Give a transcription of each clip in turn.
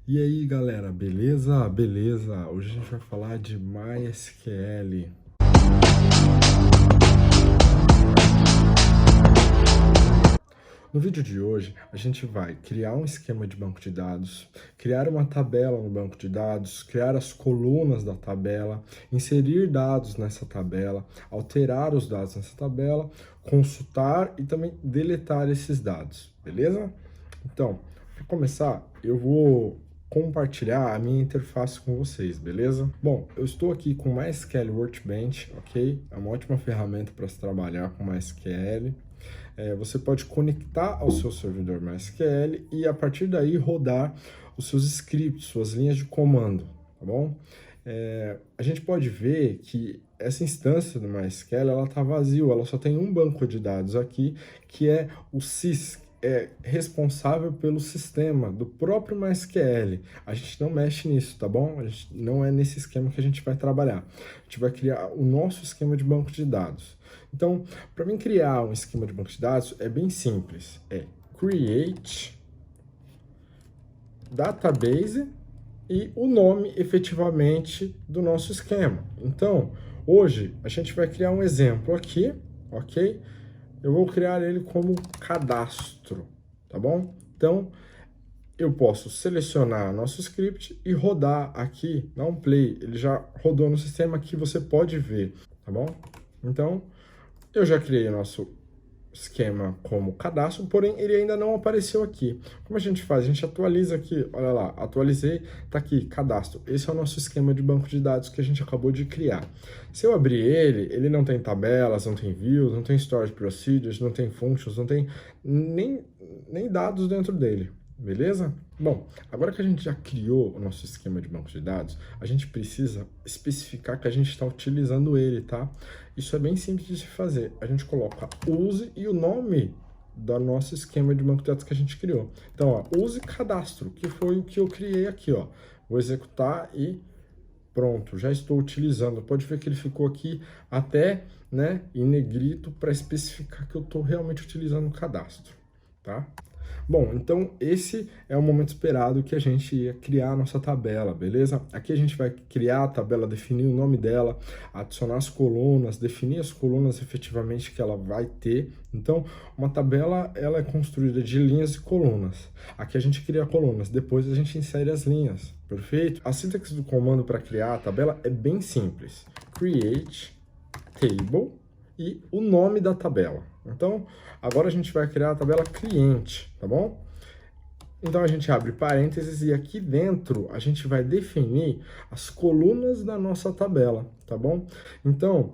E aí, galera, beleza? Beleza? Hoje a gente vai falar de MySQL. No vídeo de hoje, a gente vai criar um esquema de banco de dados, criar uma tabela no banco de dados, criar as colunas da tabela, inserir dados nessa tabela, alterar os dados nessa tabela, consultar e também deletar esses dados, beleza? Então, para começar, eu vou compartilhar a minha interface com vocês, beleza? Bom, eu estou aqui com MySQL Workbench, ok? É uma ótima ferramenta para se trabalhar com MySQL. Você pode conectar ao seu servidor MySQL e a partir daí rodar os seus scripts, suas linhas de comando, tá bom? A gente pode ver que essa instância do MySQL ela está vazia, ela só tem um banco de dados aqui, que é o sys, responsável pelo sistema do próprio MySQL. A gente não mexe nisso, tá bom? Não é nesse esquema que a gente vai trabalhar. A gente vai criar o nosso esquema de banco de dados. Então, para mim criar um esquema de banco de dados é bem simples. É create database e o nome efetivamente do nosso esquema. Então, hoje a gente vai criar um exemplo aqui, ok? Eu vou criar ele como cadastro, tá bom? Então, eu posso selecionar nosso script e rodar aqui, dar um play. Ele já rodou no sistema que você pode ver, tá bom? Então, eu já criei o nosso esquema como cadastro, porém ele ainda não apareceu aqui. Como a gente faz? A gente atualiza aqui, olha lá, atualizei, tá aqui, cadastro. Esse é o nosso esquema de banco de dados que a gente acabou de criar. Se eu abrir ele não tem tabelas, não tem views, não tem storage procedures, não tem functions, não tem nem dados dentro dele. Beleza? Bom, agora que a gente já criou o nosso esquema de banco de dados, a gente precisa especificar que a gente está utilizando ele, tá? Isso é bem simples de se fazer. A gente coloca use e o nome do nosso esquema de banco de dados que a gente criou. Então, ó, use cadastro, que foi o que eu criei aqui, ó. Vou executar e pronto, já estou utilizando. Pode ver que ele ficou aqui até, né, em negrito para especificar que eu estou realmente utilizando o cadastro, tá? Bom, então esse é o momento esperado que a gente ia criar a nossa tabela, beleza? Aqui a gente vai criar a tabela, definir o nome dela, adicionar as colunas, definir as colunas efetivamente que ela vai ter. Então, uma tabela, ela é construída de linhas e colunas. Aqui a gente cria colunas, depois a gente insere as linhas, perfeito? A sintaxe do comando para criar a tabela é bem simples. Create table e o nome da tabela. Então, agora a gente vai criar a tabela cliente, tá bom? Então, a gente abre parênteses e aqui dentro a gente vai definir as colunas da nossa tabela, tá bom? Então,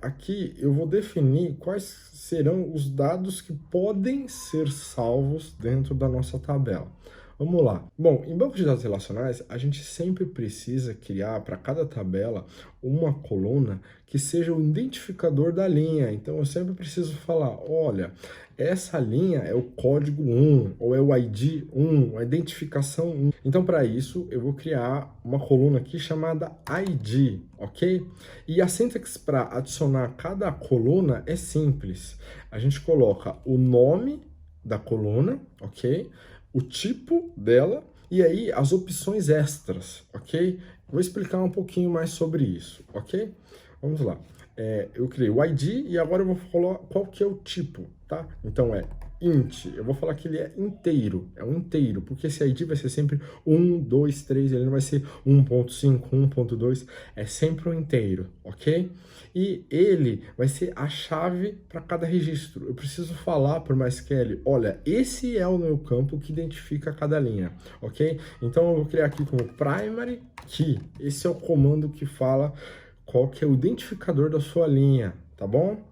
aqui eu vou definir quais serão os dados que podem ser salvos dentro da nossa tabela. Vamos lá. Bom, em banco de dados relacionais, a gente sempre precisa criar para cada tabela uma coluna que seja o identificador da linha. Então, eu sempre preciso falar, olha, essa linha é o código 1, ou é o ID 1, a identificação 1. Então, para isso, eu vou criar uma coluna aqui chamada ID, ok? E a sintaxe para adicionar cada coluna é simples. A gente coloca o nome da coluna, ok? O tipo dela e aí as opções extras, ok? Vou explicar um pouquinho mais sobre isso, ok? Vamos lá. Eu criei o ID e agora eu vou falar qual que é o tipo, tá? Então é int, eu vou falar que ele é inteiro, é um inteiro, porque esse ID vai ser sempre 1, 2, 3, ele não vai ser 1.5, 1.2, é sempre um inteiro, ok? E ele vai ser a chave para cada registro. Eu preciso falar para o MySQL, olha, esse é o meu campo que identifica cada linha, ok? Então eu vou criar aqui como primary key, esse é o comando que fala qual que é o identificador da sua linha, tá bom?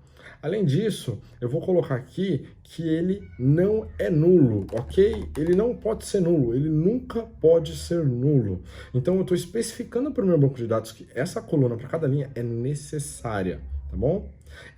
Além disso, eu vou colocar aqui que ele não é nulo, ok? Ele não pode ser nulo, ele nunca pode ser nulo. Então, eu estou especificando para o meu banco de dados que essa coluna para cada linha é necessária, tá bom?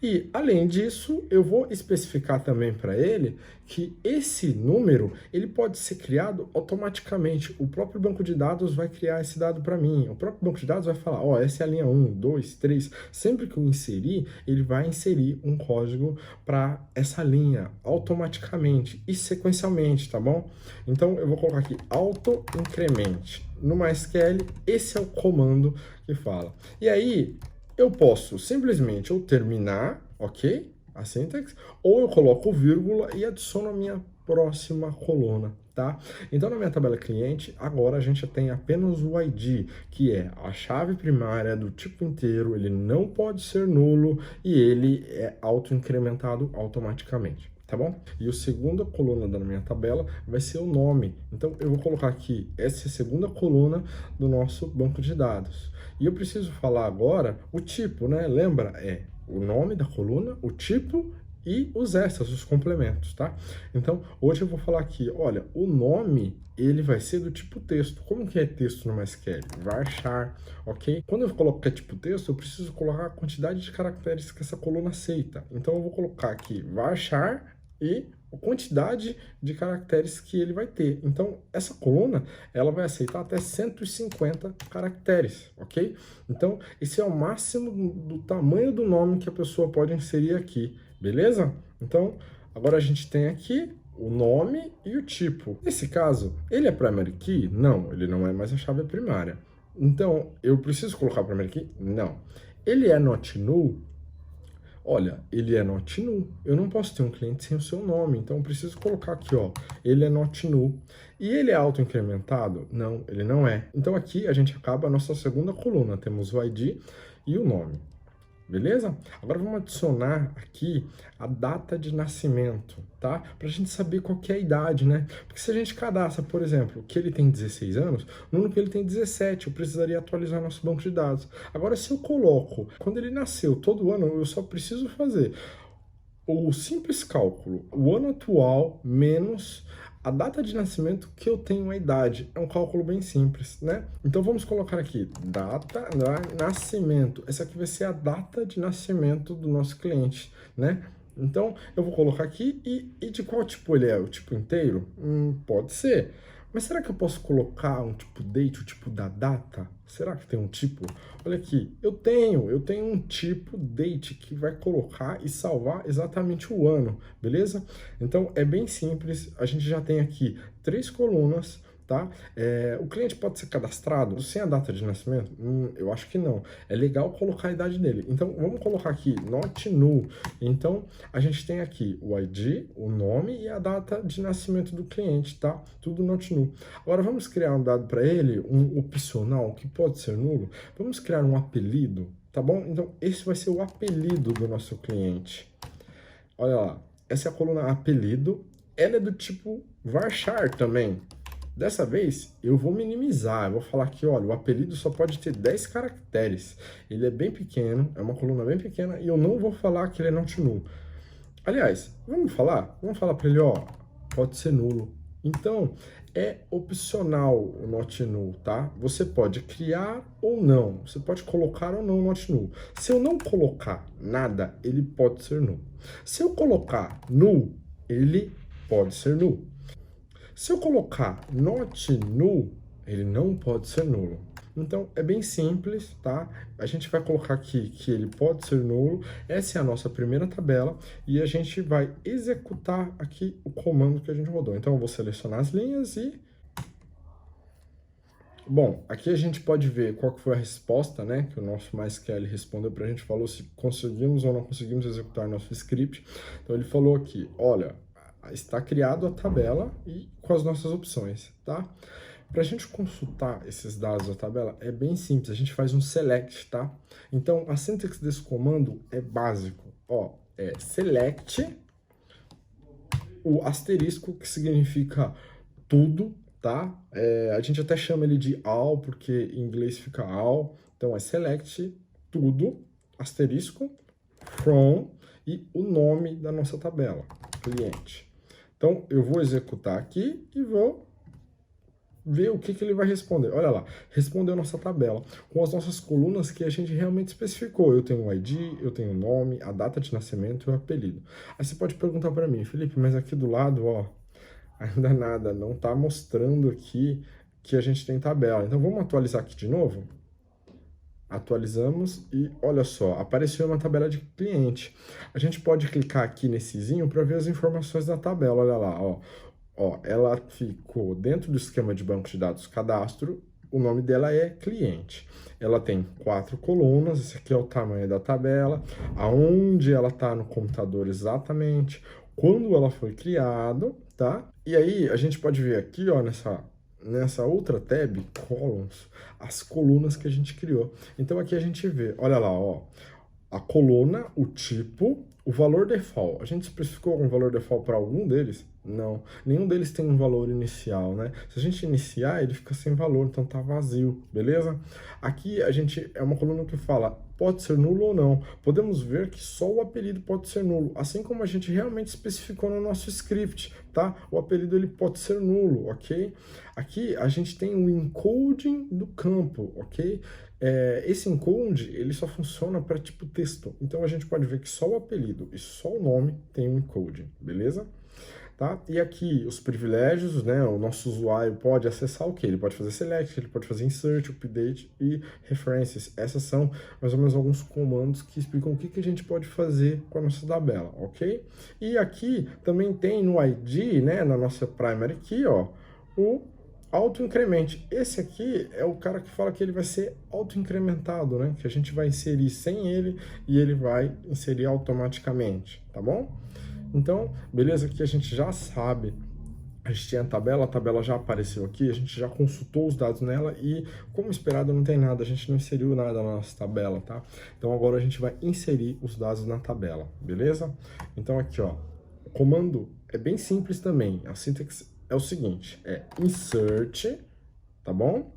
E, além disso, eu vou especificar também para ele que esse número ele pode ser criado automaticamente. O próprio banco de dados vai criar esse dado para mim. O próprio banco de dados vai falar, ó, essa é a linha 1, 2, 3. Sempre que eu inserir, ele vai inserir um código para essa linha automaticamente e sequencialmente, tá bom? Então, eu vou colocar aqui auto-incremente. No MySQL, esse é o comando que fala. E aí, eu posso simplesmente ou terminar, ok? A syntax, ou eu coloco vírgula e adiciono a minha próxima coluna, tá? Então, na minha tabela cliente, agora a gente tem apenas o ID, que é a chave primária do tipo inteiro, ele não pode ser nulo e ele é auto-incrementado automaticamente. Tá bom? E a segunda coluna da minha tabela vai ser o nome. Então, eu vou colocar aqui, essa é a segunda coluna do nosso banco de dados. E eu preciso falar agora o tipo, né? Lembra? É o nome da coluna, o tipo e os extras, os complementos, tá? Então, hoje eu vou falar aqui, olha, o nome, ele vai ser do tipo texto. Como que é texto no MySQL? Varchar, ok? Quando eu coloco que é tipo texto, eu preciso colocar a quantidade de caracteres que essa coluna aceita. Então, eu vou colocar aqui varchar e a quantidade de caracteres que ele vai ter. Então, essa coluna, ela vai aceitar até 150 caracteres, ok? Então, esse é o máximo do tamanho do nome que a pessoa pode inserir aqui, beleza? Então, agora a gente tem aqui o nome e o tipo. Nesse caso, ele é primary key? Não, ele não é mais a chave primária. Então, eu preciso colocar primary key? Não. Ele é not null? Olha, ele é not null. Eu não posso ter um cliente sem o seu nome, então eu preciso colocar aqui, ó, ele é not null. E ele é auto-incrementado? Não, ele não é. Então aqui a gente acaba a nossa segunda coluna, temos o ID e o nome. Beleza? Agora vamos adicionar aqui a data de nascimento, tá? Pra gente saber qual que é a idade, né? Porque se a gente cadastra, por exemplo, que ele tem 16 anos, no ano que ele tem 17, eu precisaria atualizar nosso banco de dados. Agora, se eu coloco quando ele nasceu todo ano, eu só preciso fazer o simples cálculo, o ano atual menos a data de nascimento que eu tenho a idade. É um cálculo bem simples, né? Então vamos colocar aqui, data de nascimento. Essa aqui vai ser a data de nascimento do nosso cliente, né? Então eu vou colocar aqui e de qual tipo ele é? O tipo inteiro? Pode ser. Mas será que eu posso colocar um tipo date, o tipo da data? Será que tem um tipo? Olha aqui, eu tenho um tipo date que vai colocar e salvar exatamente o ano, beleza? Então é bem simples, a gente já tem aqui 3 colunas, tá? O cliente pode ser cadastrado sem a data de nascimento? Eu acho que não. É legal colocar a idade dele. Então, vamos colocar aqui, not null. Então, a gente tem aqui o ID, o nome e a data de nascimento do cliente, tá? Tudo not null. Agora, vamos criar um dado para ele, um opcional, que pode ser nulo. Vamos criar um apelido, tá bom? Então, esse vai ser o apelido do nosso cliente. Olha lá, essa é a coluna apelido. Ela é do tipo varchar também. Dessa vez, eu vou minimizar, eu vou falar que, olha, o apelido só pode ter 10 caracteres. Ele é bem pequeno, é uma coluna bem pequena, e eu não vou falar que ele é not null. Aliás, vamos falar? Vamos falar para ele, ó, pode ser nulo. Então, é opcional o not null, tá? Você pode criar ou não, você pode colocar ou não o not null. Se eu não colocar nada, ele pode ser null. Se eu colocar null, ele pode ser null. Se eu colocar not null, ele não pode ser nulo. Então, é bem simples, tá? A gente vai colocar aqui que ele pode ser nulo. Essa é a nossa primeira tabela e a gente vai executar aqui o comando que a gente rodou. Então, eu vou selecionar as linhas e... Bom, aqui a gente pode ver qual que foi a resposta, né? Que o nosso MySQL respondeu para a gente, falou se conseguimos ou não conseguimos executar nosso script. Então, ele falou aqui, olha, está criado a tabela e com as nossas opções, tá? Para a gente consultar esses dados da tabela é bem simples, a gente faz um select, tá? Então, a sintaxe desse comando é básico, ó, é select, o asterisco, que significa tudo, tá? A gente até chama ele de all, porque em inglês fica all, então é select, tudo, asterisco, from e o nome da nossa tabela, cliente. Então, eu vou executar aqui e vou ver o que ele vai responder. Olha lá, respondeu nossa tabela com as nossas colunas que a gente realmente especificou. Eu tenho o ID, eu tenho o nome, a data de nascimento e o apelido. Aí você pode perguntar para mim, Felipe, mas aqui do lado, ó, ainda nada, não está mostrando aqui que a gente tem tabela. Então vamos atualizar aqui de novo? Atualizamos e olha só, apareceu uma tabela de cliente. A gente pode clicar aqui nessezinho para ver as informações da tabela, olha lá, ó. Ó, ela ficou dentro do esquema de banco de dados cadastro, o nome dela é cliente. Ela tem 4 colunas, esse aqui é o tamanho da tabela, aonde ela está no computador exatamente, quando ela foi criada, tá? E aí a gente pode ver aqui, ó, nessa outra tab, columns, as colunas que a gente criou. Então aqui a gente vê, olha lá, ó, a coluna, o tipo, o valor default. A gente especificou algum valor default para algum deles? Não. Nenhum deles tem um valor inicial, né? Se a gente iniciar, ele fica sem valor, então tá vazio, beleza? Aqui a gente é uma coluna que fala pode ser nulo ou não. Podemos ver que só o apelido pode ser nulo, assim como a gente realmente especificou no nosso script, tá? O apelido ele pode ser nulo, ok? Aqui a gente tem o encoding do campo, ok? Esse encode ele só funciona para tipo texto, então a gente pode ver que só o apelido e só o nome tem um encoding, beleza? Tá? E aqui os privilégios, né? O nosso usuário pode acessar o que? Ele pode fazer select, ele pode fazer insert, update e references. Essas são mais ou menos alguns comandos que explicam o que a gente pode fazer com a nossa tabela, ok? E aqui também tem no ID, né? Na nossa primary key, ó, o auto-incremente. Esse aqui é o cara que fala que ele vai ser auto-incrementado, né? Que a gente vai inserir sem ele e ele vai inserir automaticamente, tá bom? Então, beleza, aqui a gente já sabe, a gente tinha a tabela já apareceu aqui, a gente já consultou os dados nela e, como esperado, não tem nada, a gente não inseriu nada na nossa tabela, tá? Então agora a gente vai inserir os dados na tabela, beleza? Então aqui, ó, o comando é bem simples também, a sintaxe é o seguinte, é insert, tá bom?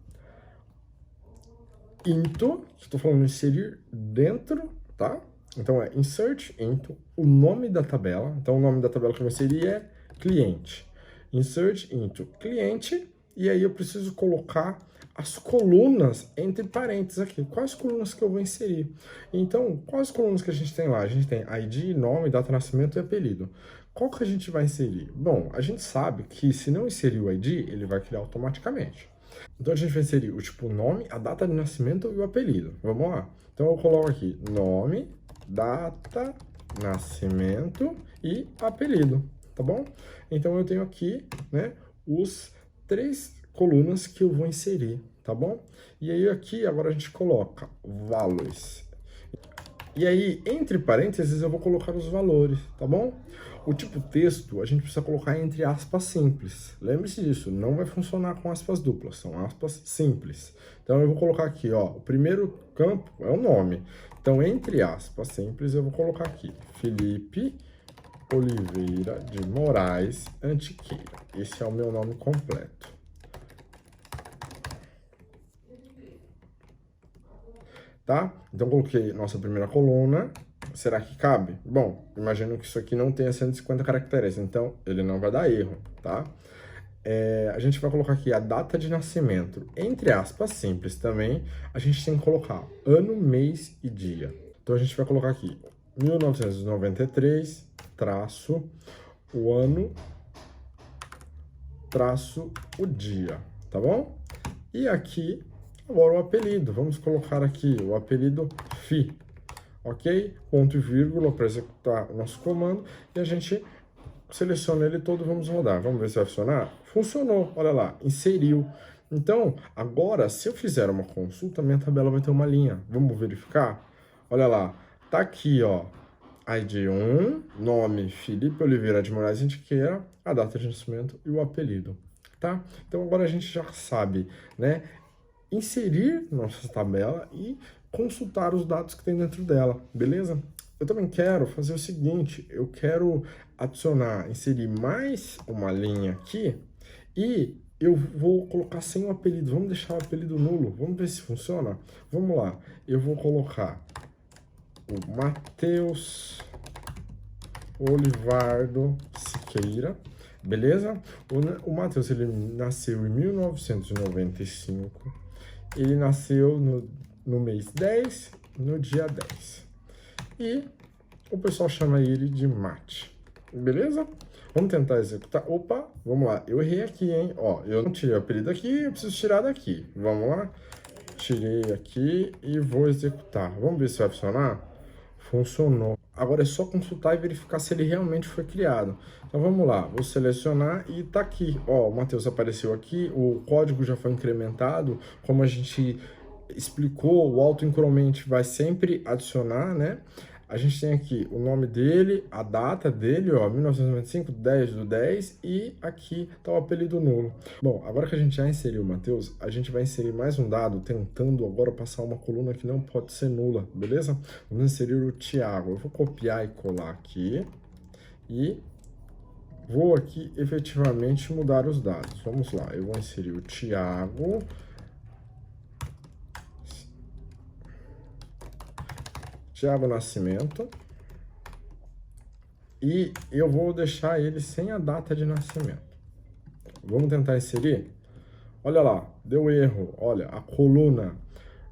Into, estou falando inserir dentro, tá? Então é insert into o nome da tabela. Então o nome da tabela que eu vou inserir é cliente. Insert into cliente. E aí eu preciso colocar as colunas entre parênteses aqui. Quais colunas que eu vou inserir? Então, quais colunas que a gente tem lá? A gente tem ID, nome, data de nascimento e apelido. Qual que a gente vai inserir? Bom, a gente sabe que se não inserir o ID, ele vai criar automaticamente. Então a gente vai inserir o tipo nome, a data de nascimento e o apelido. Vamos lá? Então eu coloco aqui nome, data, nascimento e apelido, tá bom? Então eu tenho aqui, né, os 3 colunas que eu vou inserir, tá bom? E aí aqui agora a gente coloca values. E aí, entre parênteses, eu vou colocar os valores, tá bom? O tipo texto, a gente precisa colocar entre aspas simples. Lembre-se disso, não vai funcionar com aspas duplas, são aspas simples. Então, eu vou colocar aqui, ó, o primeiro campo é o nome. Então, entre aspas simples, eu vou colocar aqui, Felipe Oliveira de Moraes Antiqueira. Esse é o meu nome completo. Tá? Então, coloquei nossa primeira coluna. Será que cabe? Bom, imagino que isso aqui não tenha 150 caracteres, então ele não vai dar erro, tá? A gente vai colocar aqui a data de nascimento, entre aspas, simples também. A gente tem que colocar ano, mês e dia. Então, a gente vai colocar aqui 1993, traço, o ano, traço, o dia, tá bom? E aqui, agora o apelido. Vamos colocar aqui o apelido FI, ok? Ponto e vírgula para executar o nosso comando e a gente seleciona ele todo, vamos rodar. Vamos ver se vai funcionar? Funcionou, olha lá, inseriu. Então, agora, se eu fizer uma consulta, minha tabela vai ter uma linha. Vamos verificar? Olha lá, tá aqui, ó, ID 1, nome Felipe Oliveira de Moraes Antiqueira, a data de nascimento e o apelido, tá? Então, agora a gente já sabe, né, inserir nossa tabela e consultar os dados que tem dentro dela, beleza? Eu também quero fazer o seguinte, eu quero adicionar, inserir mais uma linha aqui e eu vou colocar sem o apelido, vamos deixar o apelido nulo, vamos ver se funciona? Vamos lá, eu vou colocar o Matheus Olivardo Siqueira, beleza? O Matheus, ele nasceu em 1995, ele nasceu no mês 10, no dia 10. E o pessoal chama ele de Mate, beleza? Vamos tentar executar. Opa, vamos lá. Eu errei aqui, hein? Ó, eu não tirei o apelido aqui, eu preciso tirar daqui. Vamos lá. Tirei aqui e vou executar. Vamos ver se vai funcionar? Funcionou. Agora é só consultar e verificar se ele realmente foi criado. Então vamos lá, vou selecionar e tá aqui. Ó, o Matheus apareceu aqui, o código já foi incrementado. Como a gente explicou, o auto-increment vai sempre adicionar, né? A gente tem aqui o nome dele, a data dele, ó, 1995, 10 do 10, e aqui tá o apelido nulo. Bom, agora que a gente já inseriu o Matheus, a gente vai inserir mais um dado, tentando agora passar uma coluna que não pode ser nula, beleza? Vamos inserir o Thiago. Eu vou copiar e colar aqui, e vou aqui efetivamente mudar os dados. Vamos lá, eu vou inserir o Thiago. Thiago Nascimento, e eu vou deixar ele sem a data de nascimento. Vamos tentar inserir? Olha lá, deu erro. Olha, a coluna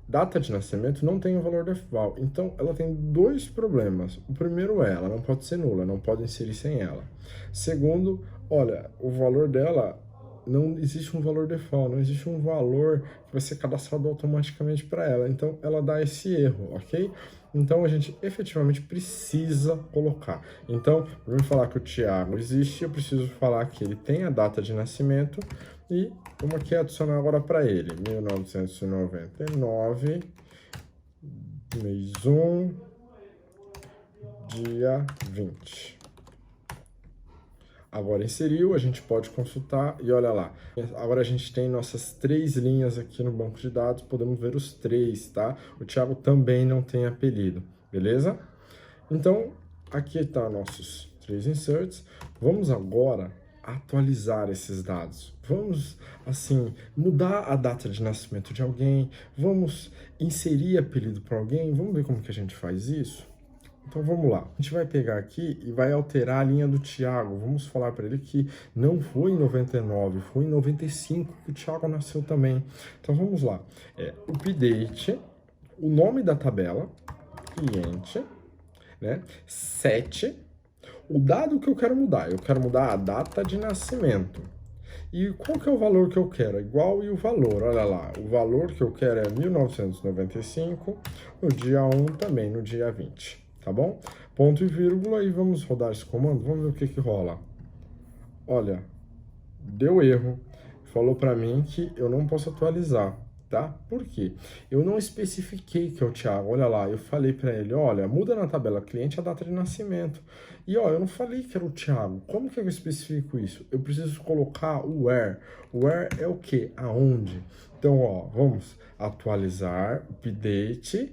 data de nascimento não tem o valor decimal. Então, ela tem dois problemas. O primeiro é, ela não pode ser nula, não pode inserir sem ela. Segundo, olha, o valor dela, não existe um valor default, não existe um valor que vai ser cadastrado automaticamente para ela. Então, ela dá esse erro, ok? Então, a gente efetivamente precisa colocar. Então, vamos falar que o Thiago existe, eu preciso falar que ele tem a data de nascimento e vamos aqui adicionar agora para ele. 1999, mês 1, dia 20. Agora inseriu, a gente pode consultar e olha lá. Agora a gente tem nossas 3 linhas aqui no banco de dados, podemos ver os 3, tá? O Thiago também não tem apelido, beleza? Então, aqui tá nossos 3 inserts. Vamos agora atualizar esses dados. Vamos, assim, mudar a data de nascimento de alguém, vamos inserir apelido para alguém, vamos ver como que a gente faz isso? Então vamos lá, a gente vai pegar aqui e vai alterar a linha do Thiago. Vamos falar para ele que não foi em 99, foi em 95 que o Thiago nasceu também. Então vamos lá, update, o nome da tabela, cliente, né, 7, o dado que eu quero mudar a data de nascimento. E qual que é o valor que eu quero? Igual e o valor, olha lá, o valor que eu quero é 1995, no dia 1 também, no dia 20. Tá bom? Ponto e vírgula, e vamos rodar esse comando, vamos ver o que que rola. Olha, deu erro, falou para mim que eu não posso atualizar, tá? Por quê? Eu não especifiquei que é o Thiago, olha lá, eu falei para ele, olha, muda na tabela cliente a data de nascimento. E ó, eu não falei que era o Thiago, como que eu especifico isso? Eu preciso colocar o where. O where é o quê? Aonde? Então, ó, vamos atualizar, update,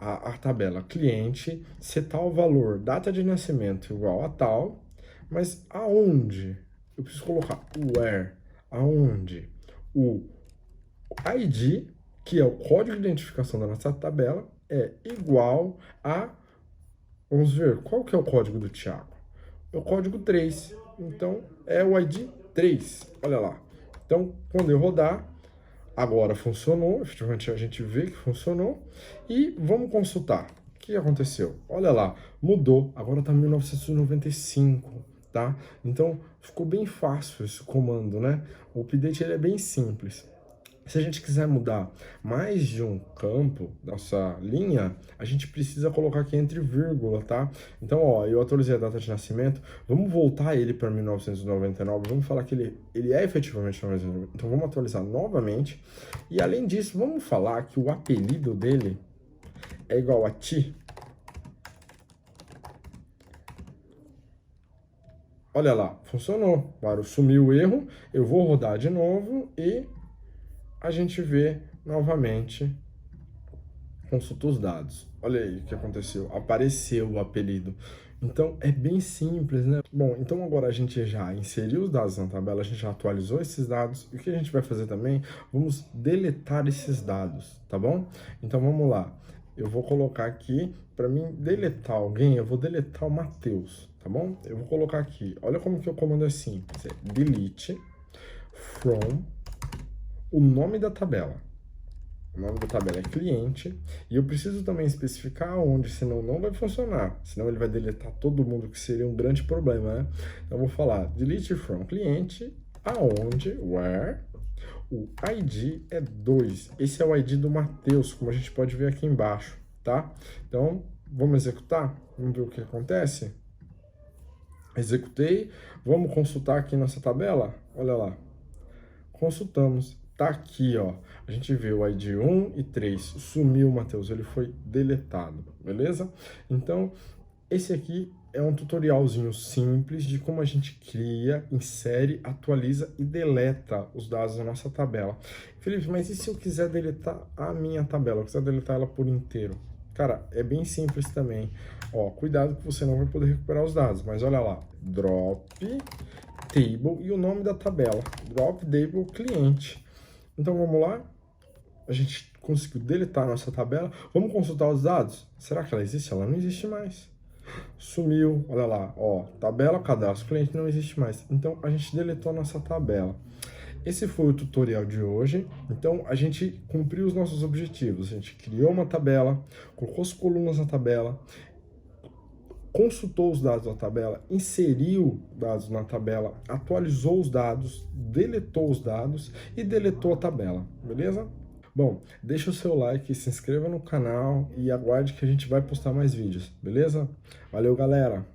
a tabela cliente, setar o valor data de nascimento igual a tal, mas aonde? Eu preciso colocar o where, aonde? O ID, que é o código de identificação da nossa tabela, é igual a, vamos ver, qual que é o código do Thiago? É o código 3, então é o ID 3, olha lá. Então, quando eu rodar, agora funcionou, efetivamente a gente vê que funcionou, e vamos consultar. O que aconteceu? Olha lá, mudou, agora está 1995, tá? Então, ficou bem fácil esse comando, né? O update ele é bem simples. Se a gente quiser mudar mais de um campo da nossa linha, a gente precisa colocar aqui entre vírgula, tá? Então, ó, eu atualizei a data de nascimento, vamos voltar ele para 1999, vamos falar que ele é efetivamente 1999, então vamos atualizar novamente. E além disso, vamos falar que o apelido dele é igual a Ti. Olha lá, funcionou. Agora sumiu o erro, eu vou rodar de novo e a gente vê novamente, consulta os dados. Olha aí o que aconteceu, apareceu o apelido. Então é bem simples, né? Bom, então agora a gente já inseriu os dados na tabela, a gente já atualizou esses dados. E o que a gente vai fazer também? Vamos deletar esses dados, tá bom? Então vamos lá. Eu vou colocar aqui, para mim deletar alguém, eu vou deletar o Matheus, tá bom? Eu vou colocar aqui, olha como que o comando é simples, é delete from o nome da tabela. O nome da tabela é cliente, e eu preciso também especificar onde, senão não vai funcionar, senão ele vai deletar todo mundo, que seria um grande problema, né? Então eu vou falar delete from cliente, aonde, where, o ID é 2. Esse é o ID do Matheus, como a gente pode ver aqui embaixo, tá? Então, vamos executar? Vamos ver o que acontece? Executei, vamos consultar aqui nossa tabela? Olha lá, consultamos, tá aqui, ó, a gente vê o ID 1 e 3, sumiu o Matheus, ele foi deletado, beleza? Então, esse aqui é um tutorialzinho simples de como a gente cria, insere, atualiza e deleta os dados da nossa tabela. Felipe, mas e se eu quiser deletar a minha tabela, eu quiser deletar ela por inteiro? Cara, é bem simples também. Ó, cuidado que você não vai poder recuperar os dados, mas olha lá, drop table e o nome da tabela, drop table cliente. Então vamos lá, a gente conseguiu deletar a nossa tabela, vamos consultar os dados? Será que ela existe? Ela não existe mais. Sumiu, olha lá, ó, tabela, cadastro, cliente não existe mais. Então a gente deletou a nossa tabela. Esse foi o tutorial de hoje. Então a gente cumpriu os nossos objetivos. A gente criou uma tabela, colocou as colunas na tabela, consultou os dados da tabela, inseriu dados na tabela, atualizou os dados, deletou os dados e deletou a tabela, beleza? Bom, deixa o seu like, se inscreva no canal e aguarde que a gente vai postar mais vídeos, beleza? Valeu, galera!